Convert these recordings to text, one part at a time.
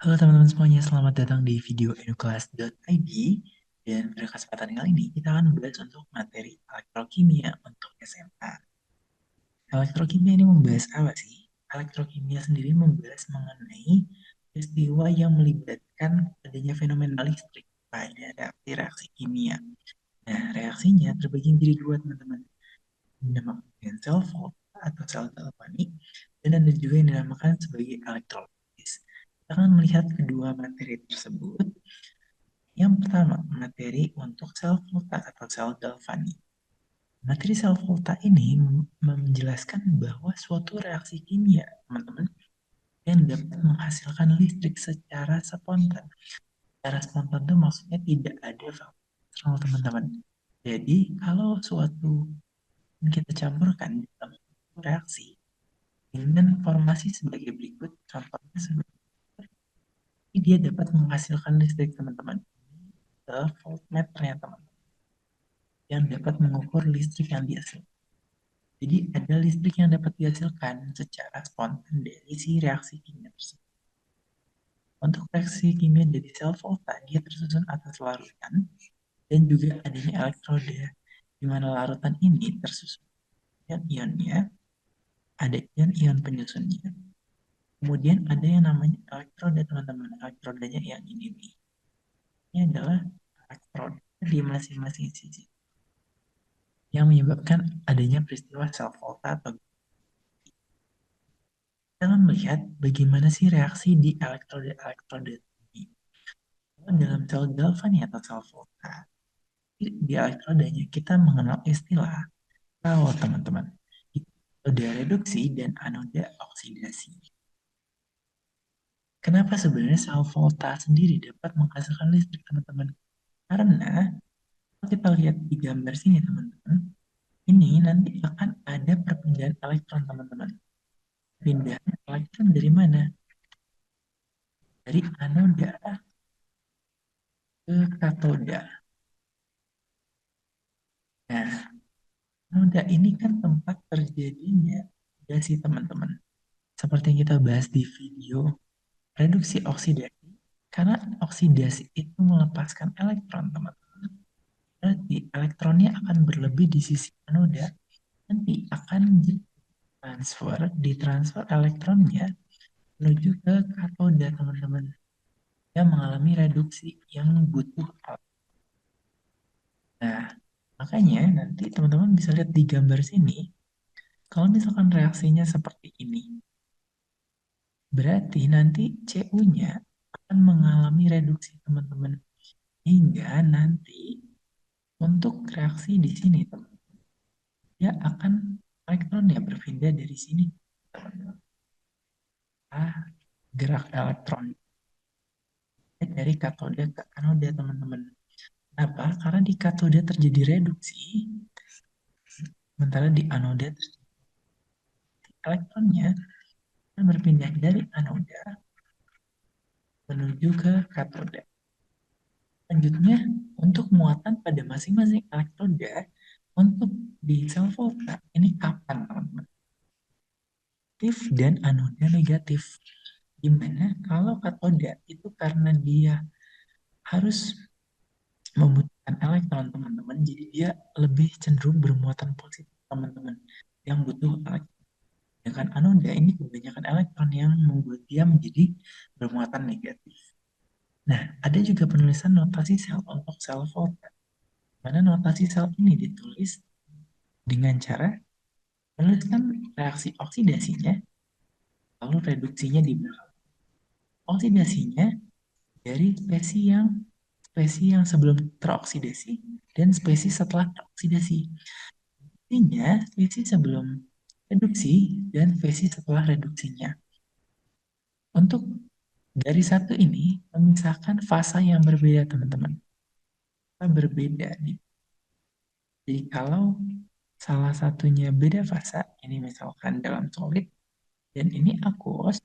Halo teman-teman semuanya, selamat datang di video educlass.id. Dan pada kesempatan kali ini kita akan membahas untuk materi elektrokimia untuk SMA. Elektrokimia ini membahas apa sih? Elektrokimia sendiri membahas mengenai peristiwa yang melibatkan adanya fenomena listrik pada reaksi-reaksi kimia. Nah, reaksinya terbagi menjadi dua teman-teman. Dinamakan dengan sel volta atau sel galvanik, dan ada juga yang dinamakan sebagai elektrolisis. Kita akan melihat kedua materi tersebut. Yang pertama, materi untuk sel volta atau sel galvanik. Materi sel volta ini menjelaskan bahwa suatu reaksi kimia, teman-teman, yang dapat menghasilkan listrik secara spontan. Secara spontan itu maksudnya tidak ada faktor eksternal, teman-teman. Jadi, kalau suatu kita campurkan dalam suatu reaksi dengan formasi sebagai berikut, contohnya sebagai dia dapat menghasilkan listrik, teman-teman. Ke voltmeter, teman-teman, yang dapat mengukur listrik yang dihasilkan. Jadi ada listrik yang dapat dihasilkan secara spontan dari si reaksi kimia tersebut. Untuk reaksi kimia dari sel volta, dia tersusun atas larutan dan juga adanya elektroda, di mana larutan ini tersusun ion-ionnya, ada ion-ion penyusunnya. Kemudian ada yang namanya elektroda, teman-teman. Elektrodanya yang ini nih. Ini adalah elektroda di masing-masing sisi yang menyebabkan adanya peristiwa sel volta atau. Kita akan melihat bagaimana sih reaksi di elektroda-elektroda ini. Dalam sel galvani atau sel volta, di elektrodanya kita mengenal istilah kawat, teman-teman. Anoda reduksi dan anoda oksidasi. Kenapa sebenarnya sel volta sendiri dapat menghasilkan listrik, teman-teman? Karena kalau kita lihat di gambar sini, teman-teman, ini nanti akan ada perpindahan elektron, teman-teman. Pindahan elektron dari mana? Dari anoda ke katoda. Nah, anoda ini kan tempat terjadinya oksidasi, teman-teman. Seperti yang kita bahas di video reduksi oksidasi. Karena oksidasi itu melepaskan elektron, teman-teman. Berarti elektronnya akan berlebih di sisi anoda. Nanti akan ditransfer elektronnya menuju ke katoda, teman-teman. Yang mengalami reduksi yang butuh elektron. Nah, makanya nanti teman-teman bisa lihat di gambar sini, kalau misalkan reaksinya seperti ini, berarti nanti CU-nya akan mengalami reduksi, teman-teman. Hingga nanti untuk reaksi di sini, teman-teman, dia akan elektronnya berpindah dari sini, teman-teman. Gerak elektron dari katode ke anoda, teman-teman. Kenapa? Karena di katode terjadi reduksi, sementara di anoda elektronnya akan berpindah dari anoda menuju ke katode. Selanjutnya, untuk muatan pada masing-masing elektroda untuk di sel volta, ini kapan, teman-teman? Aktif dan anoda negatif. Dimana kalau katoda itu karena dia harus membutuhkan elektron, teman-teman, jadi dia lebih cenderung bermuatan positif, teman-teman, yang butuh elektron. Dengan anoda ini kebanyakan elektron yang membuat dia menjadi bermuatan negatif. Nah, ada juga penulisan notasi sel untuk sel volta, mana notasi sel ini ditulis dengan cara menuliskan reaksi oksidasinya, lalu reduksinya di belakang. Oksidasinya dari spesies yang sebelum teroksidasi dan spesies setelah teroksidasi. Artinya, spesies sebelum reduksi dan spesies setelah reduksinya. Untuk dari satu ini memisahkan fasa yang berbeda, teman-teman. Berbeda nih. Jadi kalau salah satunya beda fasa, ini misalkan dalam solid dan ini aqueous,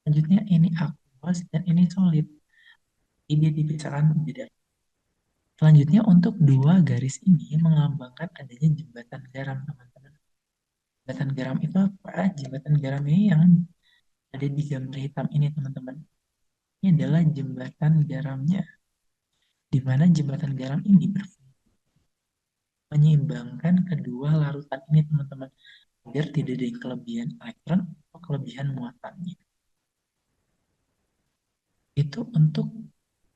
selanjutnya ini aqueous dan ini solid. Ini dipisahkan beda. Selanjutnya untuk dua garis ini melambangkan adanya jembatan garam, teman-teman. Jembatan garam itu apa? Jembatan garam ini yang ada di gambar hitam ini, teman-teman. Ini adalah jembatan garamnya, di mana jembatan garam ini berfungsi menyeimbangkan kedua larutan ini, teman-teman, agar tidak ada kelebihan elektron atau kelebihan muatannya. Itu untuk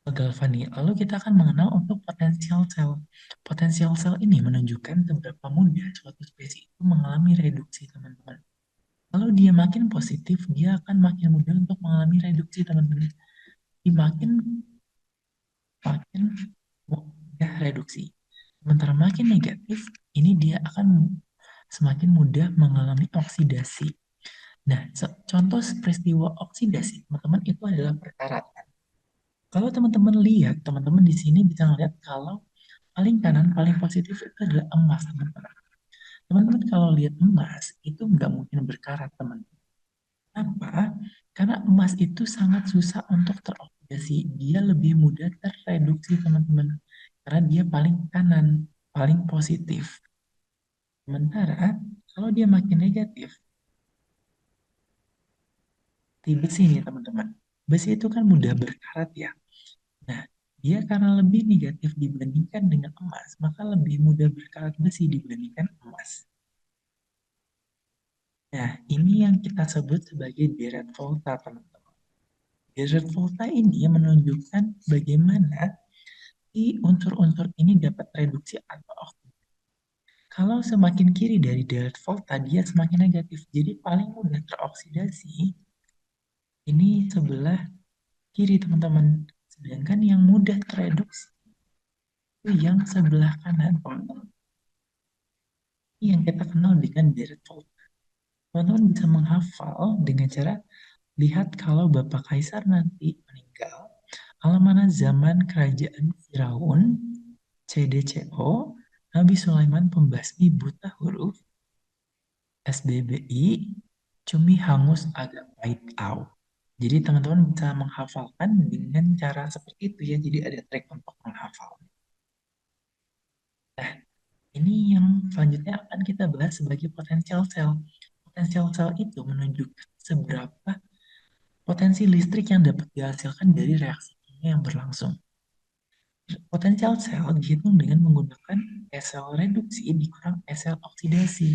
galvani. Lalu kita akan mengenal untuk potensial sel. Potensial sel ini menunjukkan seberapa mudah suatu spesies itu mengalami reduksi, teman-teman. Kalau dia makin positif, dia akan makin mudah untuk mengalami reduksi, teman-teman. Makin makin mudah reduksi. Sementara makin negatif, ini dia akan semakin mudah mengalami oksidasi. Nah, contoh peristiwa oksidasi, teman-teman, itu adalah perkaratan. Kalau teman-teman lihat, teman-teman di sini bisa melihat kalau paling kanan, paling positif itu adalah emas, teman-teman. Teman-teman kalau lihat emas, itu nggak mungkin berkarat, teman-teman. Kenapa? Karena emas itu sangat susah untuk teroksidasi. Dia lebih mudah terreduksi, teman-teman. Karena dia paling kanan, paling positif. Sementara kalau dia makin negatif, di besi nih, teman-teman. Besi itu kan mudah berkarat ya. Nah, dia karena lebih negatif dibandingkan dengan emas, maka lebih mudah berkarat besi dibandingkan emas. Nah, ini yang kita sebut sebagai deret volta, teman-teman. Deret volta ini menunjukkan bagaimana si unsur-unsur ini dapat reduksi atau oksidasi. Kalau semakin kiri dari deret volta, dia semakin negatif. Jadi paling mudah teroksidasi ini sebelah kiri, teman-teman. Sedangkan yang mudah tereduksi itu yang sebelah kanan, teman-teman. Ini yang kita kenal dengan deret volta. Teman-teman bisa menghafal dengan cara lihat kalau Bapak Kaisar nanti meninggal, alamana zaman kerajaan Firaun, CDCO, Nabi Sulaiman pembasmi buta huruf, SBBI, cumi hangus agak pahit au. Jadi teman-teman bisa menghafalkan dengan cara seperti itu ya. Jadi ada trik untuk menghafal. Nah, ini yang selanjutnya akan kita bahas sebagai potensial sel. Potensial sel itu menunjukkan seberapa potensi listrik yang dapat dihasilkan dari reaksi kimia yang berlangsung. Potensial sel dihitung dengan menggunakan sel reduksi dikurang sel oksidasi,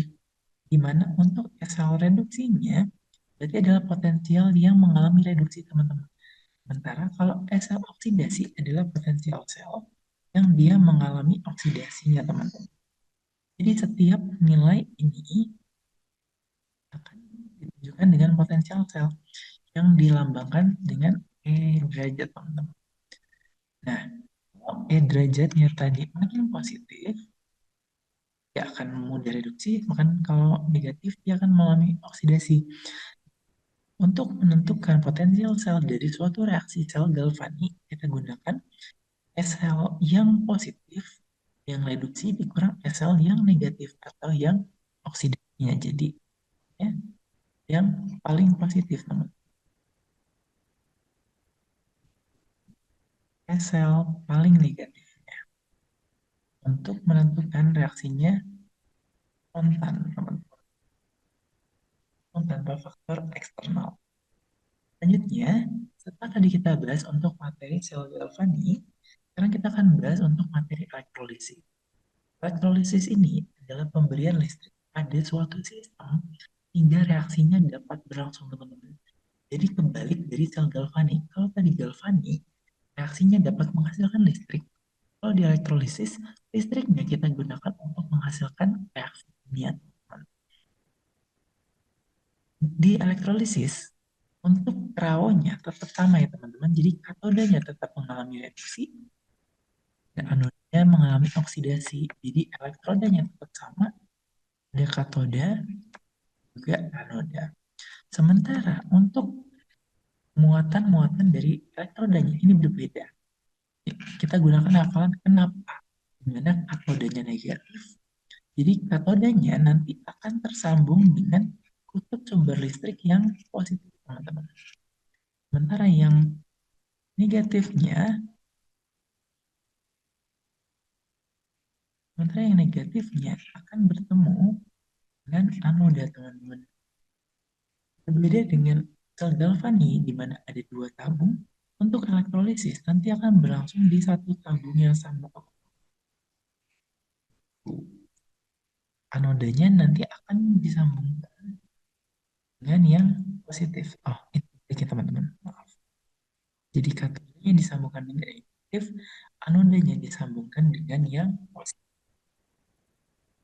di mana untuk sel reduksinya berarti adalah potensial yang mengalami reduksi, teman-teman. Sementara kalau sel oksidasi adalah potensial sel yang dia mengalami oksidasinya, teman-teman. Jadi setiap nilai ini akan ditunjukkan dengan potensial sel yang dilambangkan dengan E derajat, teman-teman. Nah, kalau E derajatnya tadi makin positif, dia akan mudah reduksi, bahkan kalau negatif dia akan mengalami oksidasi. Untuk menentukan potensial sel dari suatu reaksi sel galvanik, kita gunakan sel yang positif, yang reduksi dikurang sel yang negatif atau yang oksidasinya. Jadi, ya, yang paling positif, teman. Sel paling negatif. Untuk menentukan reaksinya spontan, teman, tanpa faktor eksternal. Selanjutnya, setelah tadi kita bahas untuk materi sel galvani, sekarang kita akan bahas untuk materi elektrolisis. Elektrolisis ini adalah pemberian listrik pada suatu sistem hingga reaksinya dapat berlangsung, teman-teman. Jadi kebalik dari sel galvani. Kalau tadi galvani, reaksinya dapat menghasilkan listrik. Kalau di elektrolisis, listriknya kita gunakan untuk menghasilkan reaksi kimia. Di elektrolisis, untuk rawonya tetap sama ya, teman-teman. Jadi katodanya tetap mengalami reduksi dan anodanya mengalami oksidasi. Jadi elektrodanya tetap sama, ada katoda juga anoda. Sementara untuk muatan-muatan dari elektrodanya ini berbeda. Kita gunakan hafalan kenapa. Dimana katodanya negatif. Jadi katodanya nanti akan tersambung dengan kutub sumber listrik yang positif, teman-teman. Sementara yang negatifnya, sementara yang negatifnya akan bertemu dengan anoda, teman-teman. Berbeda dengan sel galvani di mana ada dua tabung, Untuk elektrolisis nanti akan berlangsung di satu tabung yang sama. Anodanya nanti akan disambungkan dengan yang positif. Oh, itu sedikit teman-teman. Maaf. Jadi katodanya disambungkan dengan yang negatif, anodanya disambungkan dengan yang positif.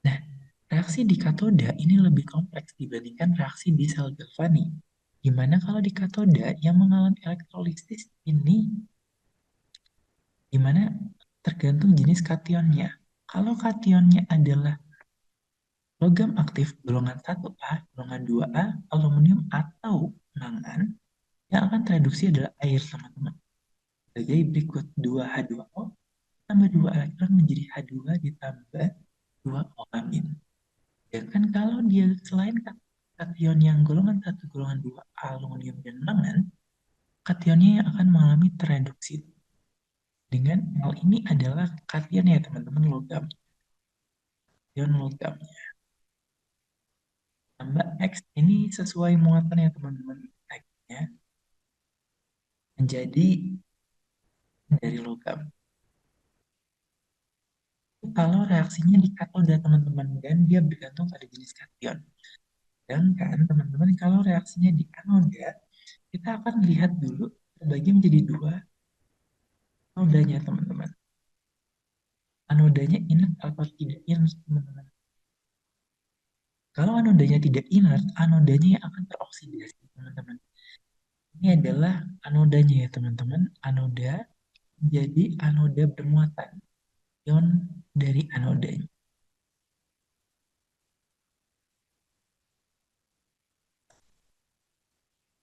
Nah, reaksi di katoda ini lebih kompleks dibandingkan reaksi di sel galvani. Gimana kalau di katoda yang mengalami elektrolisis ini, gimana tergantung jenis kationnya. Kalau kationnya adalah logam aktif golongan 1A, golongan 2A, aluminium atau mangan, yang akan tereduksi adalah air, teman-teman. Sebagai berikut 2H2O tambah 2 elektron menjadi H2 ditambah 2 O amin. Sedangkan kalau dia selain kation yang golongan 1, golongan 2, aluminium dan mangan, kationnya yang akan mengalami tereduksi. Dengan L ini adalah kation ya teman-teman, logam. Kation logamnya. Tambah X ini sesuai muatan ya teman-teman. X-nya menjadi dari logam. Kalau reaksinya di katoda teman-teman, dan dia bergantung pada jenis kation. Sedangkan teman-teman kalau reaksinya di anoda, kita akan lihat dulu terbagi menjadi dua anodanya teman-teman. Anodanya inert atau tidak inert teman-teman. Kalau anodanya tidak inert, anodanya yang akan teroksidasi teman-teman. Ini adalah anodanya ya teman-teman. Anoda menjadi anoda bermuatan. Ion dari anodanya.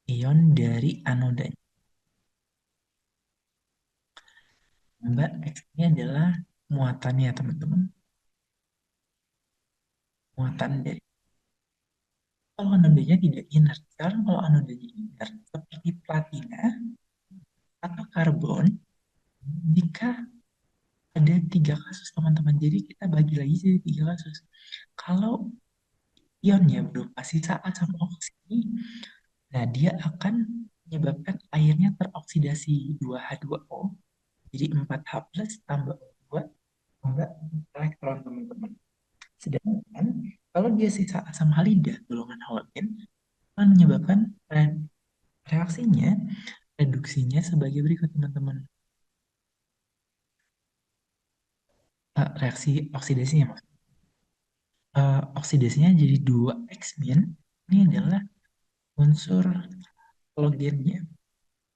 Ion dari anodanya. Mbak X ini adalah muatannya teman-teman. Muatan dari. Kalau anodanya tidak inert, sekarang kalau anodanya inert, seperti platina atau karbon, jika ada tiga kasus teman-teman, jadi kita bagi lagi jadi tiga kasus. Kalau ionnya berupa sisa asam oksi, nah dia akan menyebabkan airnya teroksidasi 2H2O jadi 4H plus tambah O2 tambah elektron teman-teman. Sedangkan kalau dia sisa asam halida golongan halogen akan menyebabkan reaksinya reduksinya sebagai berikut teman-teman. Reaksi oksidasinya maksudnya. Oksidasinya jadi 2X-min. Ini adalah unsur halogennya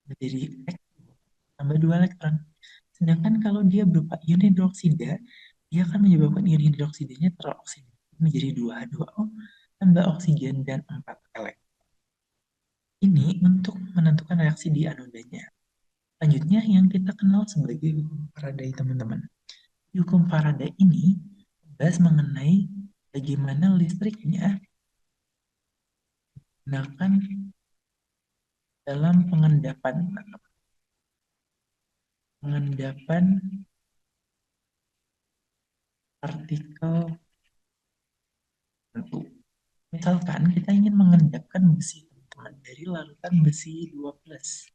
menjadi X tambah 2 elektron. Sedangkan kalau dia berupa ion hidroksida, dia akan menyebabkan ion hidroksidanya teroksidasi menjadi 2H2O tambah oksigen dan 4 elektron. Ini untuk menentukan reaksi di anodanya. Selanjutnya yang kita kenal sebagai hukum Faraday teman-teman. Hukum Faraday ini bahas mengenai bagaimana listriknya digunakan dalam pengendapan partikel tertentu. Misalkan kita ingin mengendapkan besi teman-teman dari larutan besi 2 plus.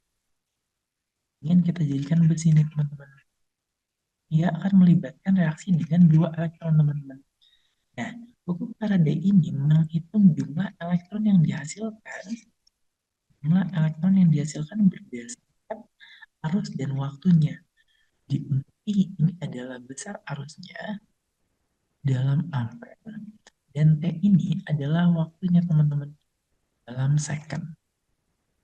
Ingin kita jadikan besi ini teman-teman. Ia akan melibatkan reaksi dengan 2 elektron teman-teman. Nah, hukum Faraday ini menghitung jumlah elektron yang dihasilkan berdasarkan arus dan waktunya. Di ini adalah besar arusnya dalam ampere dan T ini adalah waktunya teman-teman dalam second.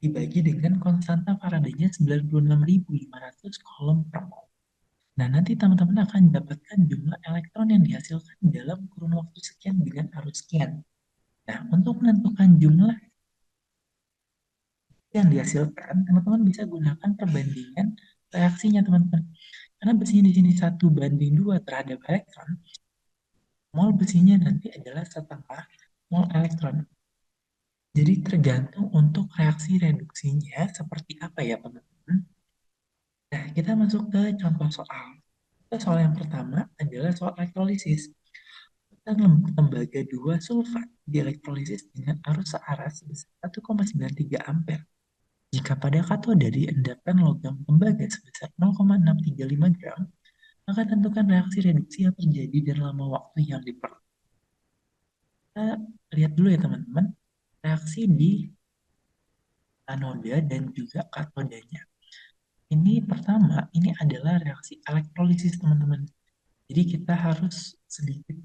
Dibagi dengan konstanta Faraday-nya 96.500 kolom per mol. Nah, nanti teman-teman akan mendapatkan jumlah elektron yang dihasilkan dalam kurun waktu sekian dengan arus sekian. Nah, untuk menentukan jumlah yang dihasilkan, teman-teman bisa gunakan perbandingan reaksinya, teman-teman. Karena besinya di sini 1:2 terhadap elektron, mol besinya nanti adalah setengah mol elektron. Jadi tergantung untuk reaksi reduksinya seperti apa ya, teman-teman. Nah, kita masuk ke contoh soal. Soal yang pertama adalah soal elektrolisis. Tembaga 2 sulfat dielektrolisis dengan arus searah sebesar 1,93 ampere. Jika pada katoda diendapkan logam tembaga sebesar 0,635 gram, maka tentukan reaksi reduksi yang terjadi dan lama waktu yang diperlukan. Kita lihat dulu ya teman-teman, reaksi di anoda dan juga katodanya. Ini pertama, ini adalah reaksi elektrolisis teman-teman. Jadi kita harus sedikit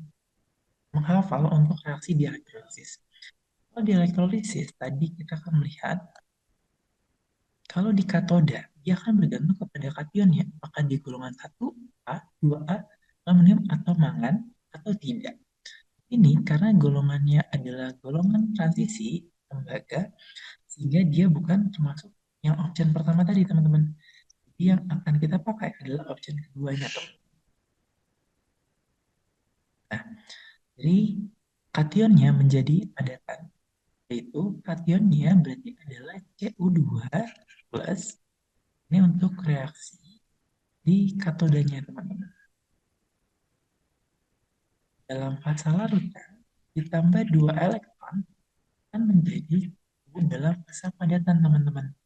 menghafal untuk reaksi di elektrolisis. Kalau di elektrolisis, tadi kita akan melihat kalau di katoda, dia akan bergantung kepada kationnya, apakah di golongan 1A, 2A, aluminium atau mangan, atau tidak. Ini karena golongannya adalah golongan transisi tembaga, sehingga dia bukan termasuk yang option pertama tadi, teman-teman. Jadi yang akan kita pakai adalah option keduanya, teman. Nah, jadi kationnya menjadi padatan, yaitu kationnya berarti adalah Cu2 plus, ini untuk reaksi di katodanya, teman-teman. Dalam fasa larutan, ditambah 2 elektron akan menjadi dalam fasa padatan, teman-teman.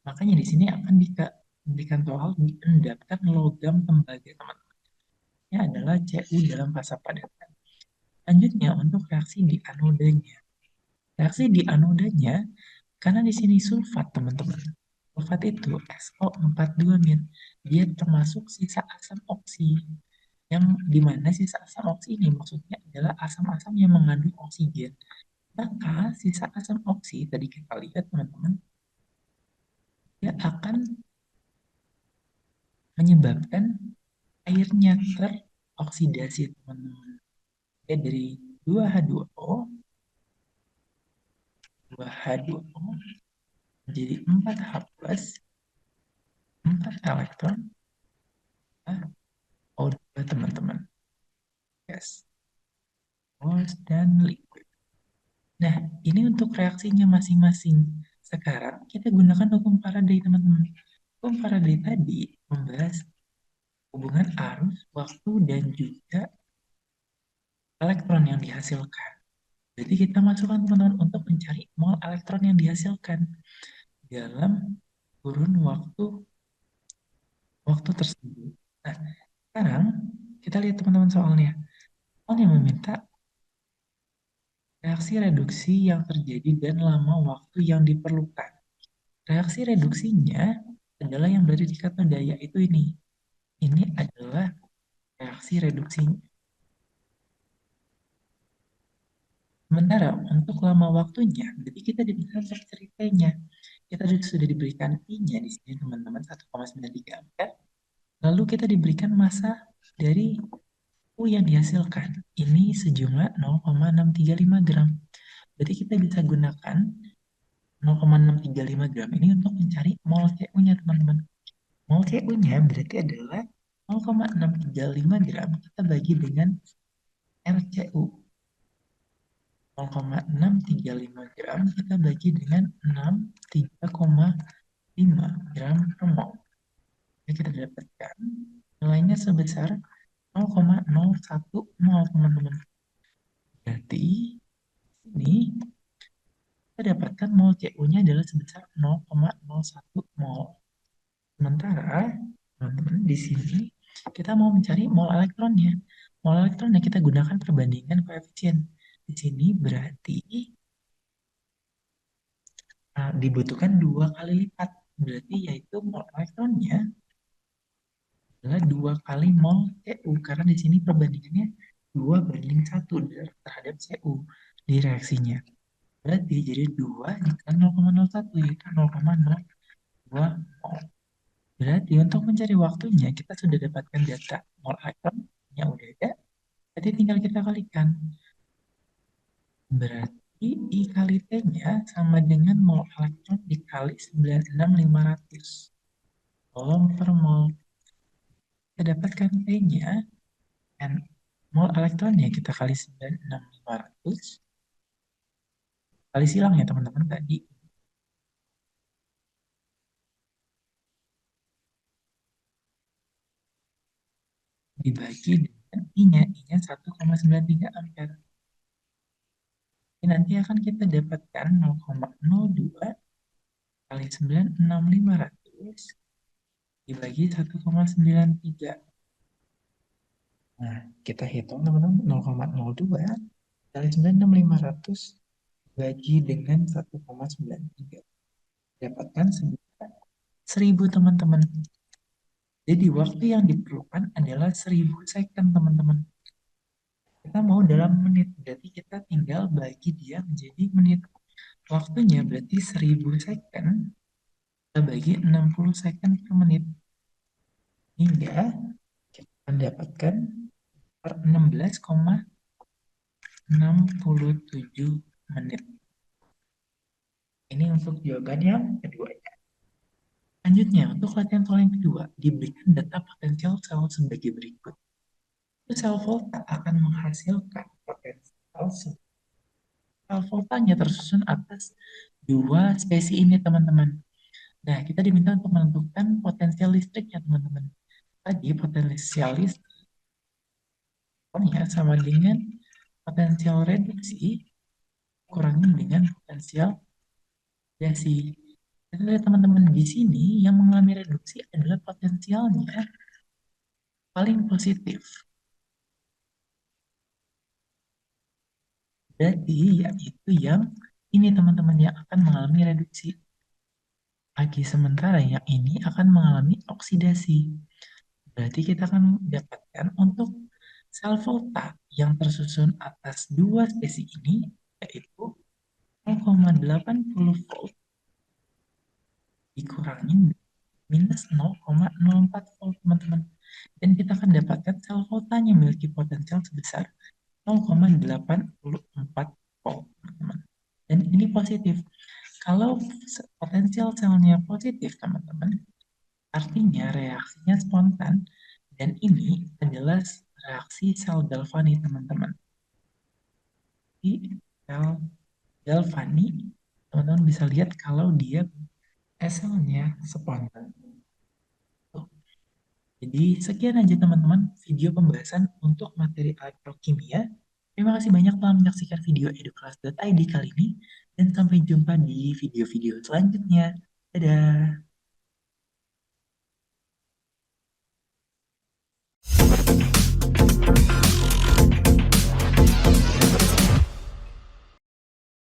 Makanya di sini akan diberikan soal diendapkan logam tembaga, teman-teman. Ini adalah Cu dalam fasa padatan. Selanjutnya untuk reaksi di anodanya. Reaksi di anodanya, karena di sini sulfat, teman-teman. Sulfat itu SO42-. Dia termasuk sisa asam oksi. Yang dimana sisa asam oksi ini maksudnya adalah asam-asam yang mengandung oksigen. Maka sisa asam oksi tadi kita lihat, teman-teman, dia akan menyebabkan airnya teroksidasi, teman-teman. Ya, dari 2H2O, 2H2O menjadi 4H plus, 4 elektron, O2, teman-teman. Yes, gas dan liquid. Nah, ini untuk reaksinya masing-masing. Sekarang kita gunakan hukum Faraday, teman-teman. Hukum Faraday tadi membahas hubungan arus, waktu, dan juga elektron yang dihasilkan. Jadi kita masukkan, teman-teman, untuk mencari mol elektron yang dihasilkan dalam kurun waktu tersebut. Nah, sekarang kita lihat, teman-teman, soalnya. Soalnya meminta reaksi reduksi yang terjadi dan lama waktu yang diperlukan. Reaksi reduksinya adalah yang berada di katoda, yaitu ini. Ini adalah reaksi reduksinya. Sementara untuk lama waktunya, berarti kita diberikan ceritanya. Kita sudah diberikan I-nya di sini, teman-teman, 1,93 ampere. Lalu kita diberikan massa dari U yang dihasilkan. Ini sejumlah 0,635 gram. Jadi kita bisa gunakan 0,635 gram ini untuk mencari mol Cu-nya, teman-teman. Mol Cu-nya berarti adalah 0,635 gram kita bagi dengan RCU. 0,635 gram kita bagi dengan 63,5 gram per mol. Jadi kita dapatkan nilainya sebesar 0,01 mol, teman-teman. Berarti ini kita dapatkan mol Cu-nya adalah sebesar 0,01 mol. Sementara, teman-teman, di sini kita mau mencari mol elektronnya. Mol elektronnya kita gunakan perbandingan koefisien. Di sini berarti dibutuhkan 2 kali lipat. Berarti yaitu mol elektronnya adalah 2 kali mol Cu. Karena di sini perbandingannya 2:1 terhadap Cu di reaksinya. Berarti jadi 2 dikali 0,01 yaitu 0,02 mol. Berarti untuk mencari waktunya kita sudah dapatkan data mol elektronnya udah ada. Jadi tinggal kita kalikan. Berarti I kali T-nya sama dengan mol elektron dikali 96.500 coulomb per mol. Kita dapatkan T-nya dan mol elektronnya kita kali 96.500 kali silang ya, teman-teman, tadi. Dibagi dengan I-nya. I-nya 1,93 ampere. Ini nanti akan kita dapatkan 0,02 kali 9, 6.500 dibagi 1,93. Nah, kita hitung teman-teman 0,02 kali 9, 6.500 bagi dengan 1,93. Dapatkan 1.000 teman-teman. Jadi waktu yang diperlukan adalah 1.000 second teman-teman. Kita mau dalam menit, berarti kita tinggal bagi dia menjadi menit. Waktunya berarti 1.000 second, kita bagi 60 second per menit. Hingga kita mendapatkan per 16,67 menit. Ini untuk jawaban yang kedua. Selanjutnya, untuk latihan soal yang kedua, diberikan data potensial sel sebagai berikut. Sel volta akan menghasilkan potensial sel voltanya tersusun atas dua spesi ini, teman-teman. Nah, kita diminta untuk menentukan potensial listriknya, teman-teman. Tadi potensial listriknya sama dengan potensial reduksi kurangi dengan potensial radiasi. Kita lihat teman-teman di sini yang mengalami reduksi adalah potensialnya paling positif. Berarti yaitu yang ini teman-teman yang akan mengalami reduksi. Bagi sementara yang ini akan mengalami oksidasi. Berarti kita akan dapatkan untuk sel volta yang tersusun atas dua spesi ini yaitu 0,80 volt dikurangi minus 0,04 volt teman-teman. Dan kita akan dapatkan sel voltanya memiliki potensial sebesar 0,84 volt teman-teman. Dan ini positif. Kalau potensial selnya positif teman-teman, artinya reaksinya spontan dan ini adalah reaksi sel galvani teman-teman. Di sel galvani teman-teman bisa lihat kalau dia selnya spontan. Jadi sekian aja teman-teman video pembahasan untuk materi elektrokimia. Terima kasih banyak telah menyaksikan video eduklas.id kali ini dan sampai jumpa di video-video selanjutnya. Dadah.